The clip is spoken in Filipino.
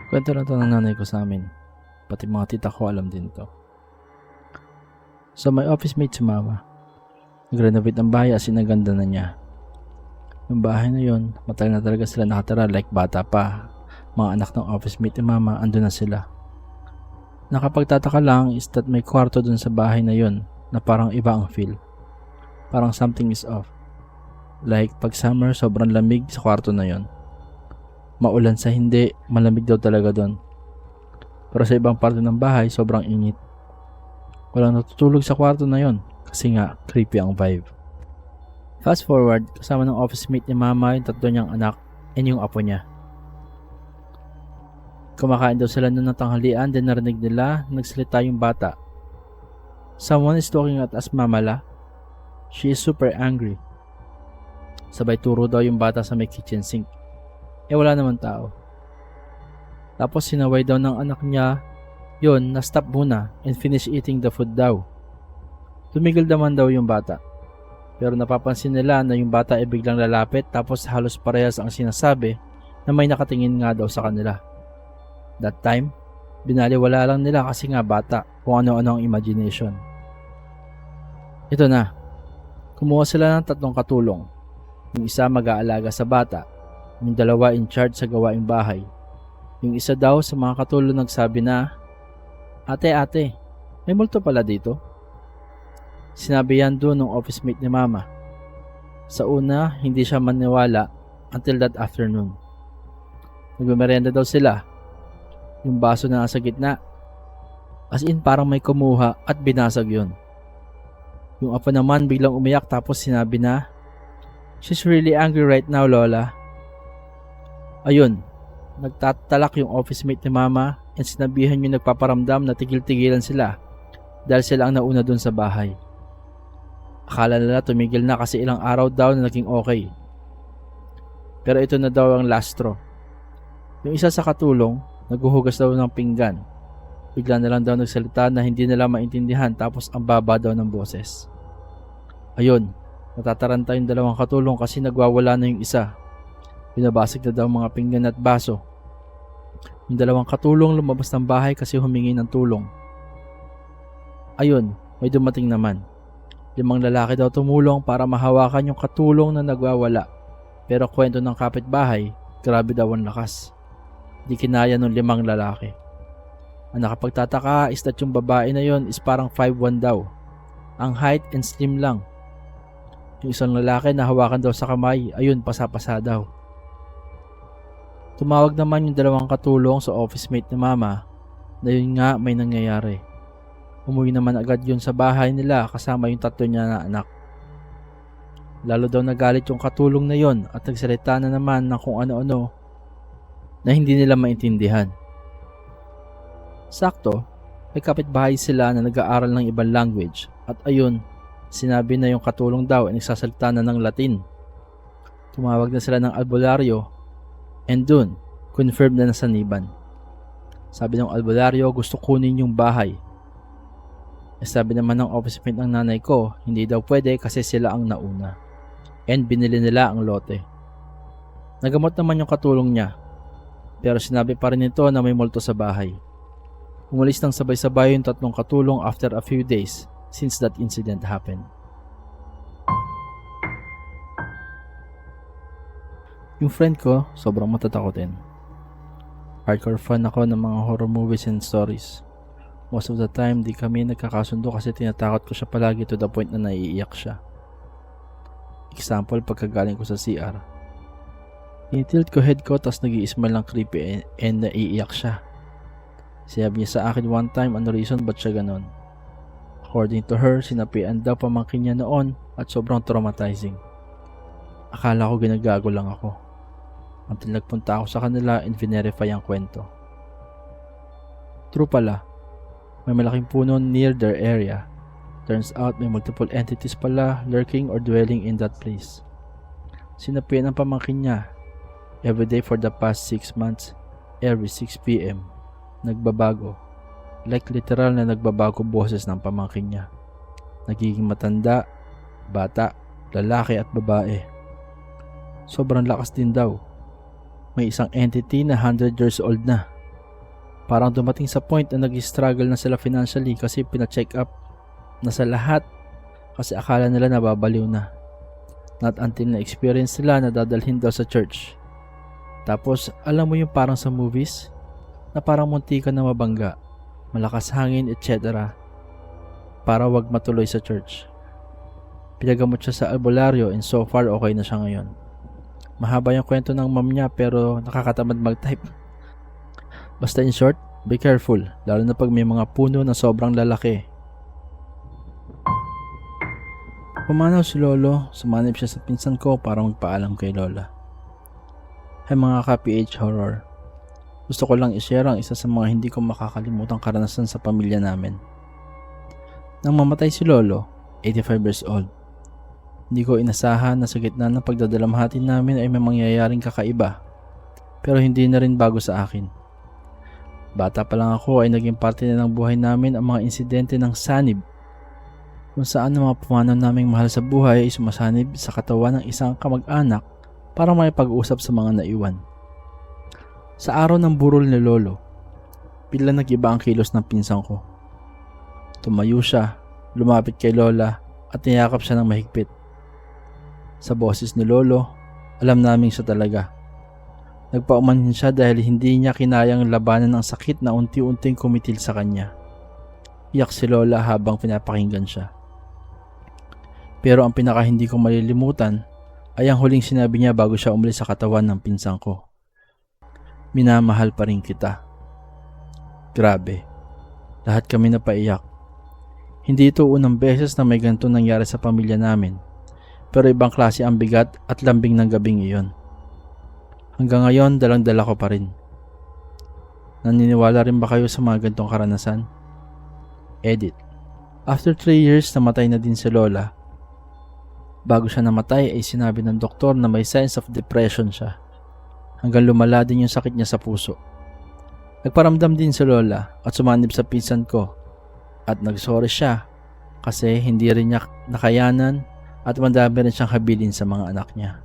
Kwento na to ng nanay ko sa amin. Pati mga tita ko alam din to. So may office mate si mama. Nag-renovate ng bahay as inaganda na niya. Yung bahay na yun, matagal na talaga sila nakatira like bata pa. Mga anak ng office mate ni mama, andun na sila. Nakapagtataka lang is that may kwarto dun sa bahay na yun na parang iba ang feel. Parang something is off. Like pag summer, sobrang lamig sa kwarto na yun. Maulan sa hindi, malamig daw talaga doon. Pero sa ibang parte ng bahay, sobrang init. Walang natutulog sa kwarto na yon kasi nga creepy ang vibe. Fast forward, kasama ng office mate ni mama yung tatlo niyang anak and yung apo niya. Kumakain daw sila noon ng tanghalian, then narinig nila nagsalita yung bata. Someone is talking at us, mamala. She is super angry. Sabay turo daw yung bata sa may kitchen sink. Wala naman tao. Tapos sinaway daw ng anak niya yun na stop muna and finish eating the food daw. Tumigil naman daw yung bata. Pero napapansin nila na yung bata ay biglang lalapit tapos halos parehas ang sinasabi na may nakatingin nga daw sa kanila. That time, binaliwala lang nila kasi nga bata kung ano-ano ang imagination. Ito na. Kumuha sila ng 3 katulong. Yung isa mag-aalaga sa bata. Yung 2 in charge sa gawaing bahay. Yung isa daw sa mga katulong nagsabi na, Ate, may multo pala dito. Sinabi yan doon ng office mate ni mama. Sa una, hindi siya maniwala until that afternoon. Nagmemerenda daw sila. Yung baso na nasa gitna. As in parang may kumuha at binasag yun. Yung apo naman biglang umiyak tapos sinabi na, She's really angry right now, Lola. Ayun, nagtatalak yung office mate ni mama and sinabihan yung nagpaparamdam na tigil-tigilan sila dahil sila ang nauna dun sa bahay. Akala nila tumigil na kasi ilang araw daw na naging okay. Pero ito na daw ang last straw. Yung isa sa katulong, naghuhugas daw ng pinggan. Bigla na lang daw nagsalita na hindi nila maintindihan tapos ang baba daw ng boses. Ayun, natataranta yung 2 katulong kasi nagwawala na yung isa. Binabasag na daw mga pinggan at baso. Yung 2 katulong lumabas ng bahay kasi humingi ng tulong. Ayun, may dumating naman. 5 lalaki daw tumulong para mahawakan yung katulong na nagwawala. Pero kwento ng kapitbahay, grabe daw ang lakas. Di kinaya ng 5 lalaki. Ang nakapagtataka is that yung babae na yon is parang 5'1" daw. Ang height and slim lang. Yung isang lalaki na hawakan daw sa kamay, ayun, pasa-pasa daw. Tumawag naman yung 2 katulong sa office mate ni mama na yun nga may nangyayari. Umuwi naman agad yun sa bahay nila kasama yung 3 niya na anak. Lalo daw nagalit yung katulong na yon at nagsalita na naman ng kung ano-ano na hindi nila maintindihan. Sakto, may kapitbahay sila na nag-aaral ng ibang language at ayun, sinabi na yung katulong daw ay nagsasalita na ng Latin. Tumawag na sila ng albularyo and dun, confirmed na nasaniban. Sabi ng albularyo gusto kunin yung bahay. Sabi naman ng office mate ng nanay ko, hindi daw pwede kasi sila ang nauna. And binili nila ang lote. Nagamot naman yung katulong niya. Pero sinabi pa rin nito na may multo sa bahay. Umalis ng sabay-sabay yung 3 katulong after a few days since that incident happened. Yung friend ko, sobrang matatakotin. Hardcore fan ako ng mga horror movies and stories. Most of the time, di kami nagkakasundo kasi tinatakot ko siya palagi to the point na naiiyak siya. Example, pagkagaling ko sa CR. Tinitilt ko head ko tas nag-i-smile ng creepy and naiiyak siya. Sinabi niya sa akin one time ano reason ba't siya ganon. According to her, sinapian daw pamangkin niya noon at sobrang traumatizing. Akala ko ginagago lang ako. Until nagpunta ako sa kanila and verify ang kwento. True pala. May malaking puno near their area. Turns out may multiple entities pala lurking or dwelling in that place. Sinapian ang pamangkin niya. Every day for the past 6 months, every 6 p.m. Nagbabago. Like literal na nagbabago boses ng pamangkin niya. Nagiging matanda, bata, lalaki at babae. Sobrang lakas din daw. May isang entity na 100 years old na. Parang dumating sa point na nag-struggle na sila financially kasi pina-check up na sa lahat kasi akala nila nababaliw na. Not until na-experience nila na dadalhin daw sa church. Tapos alam mo yung parang sa movies na parang munti ka na mabangga, malakas hangin etc. para wag matuloy sa church. Pinagamot siya sa albularyo and so far okay na siya ngayon. Mahaba yung kwento ng mom niya pero nakakatamad mag-type. Basta in short, be careful, lalo na pag may mga puno na sobrang lalaki. Pumanaw si Lolo, sumanib siya sa pinsan ko para magpaalam kay Lola. Hey mga ka-PH Horror, gusto ko lang i-share ang isa sa mga hindi ko makakalimutang karanasan sa pamilya namin. Nang mamatay si Lolo, 85 years old, hindi ko inasahan na sa gitna ng pagdadalamhati namin ay may mangyayaring kakaiba, pero hindi na rin bago sa akin. Bata pa lang ako ay naging parte na ng buhay namin ang mga insidente ng sanib, kung saan ang mga pumanaw naming mahal sa buhay ay sumasanib sa katawan ng isang kamag-anak para may pag-usap sa mga naiwan. Sa araw ng burol ni Lolo, bigla nag-iba ang kilos ng pinsan ko. Tumayo siya, lumapit kay Lola at niyakap siya ng mahigpit. Sa boses ni Lolo, alam naming siya talaga. Nagpaumanhin siya dahil hindi niya kinayang labanan ang sakit na unti-unting kumitil sa kanya. Iyak si Lola habang pinapakinggan siya. Pero ang pinaka hindi ko malilimutan ay ang huling sinabi niya bago siya umalis sa katawan ng pinsan ko. Minamahal pa rin kita. Grabe. Lahat kami napaiyak. Hindi ito unang beses na may ganito nangyari sa pamilya namin. Pero ibang klase ang bigat at lambing ng gabing iyon. Hanggang ngayon, dalang-dala ko pa rin. Naniniwala rin ba kayo sa mga ganitong karanasan? Edit. After 3 years, namatay na din si Lola. Bago siya namatay ay sinabi ng doktor na may signs of depression siya. Hanggang lumala din yung sakit niya sa puso. Nagparamdam din si Lola at sumanib sa pinsan ko. At nagsorry siya kasi hindi rin niya nakayanan at madami rin siyang habilin sa mga anak niya.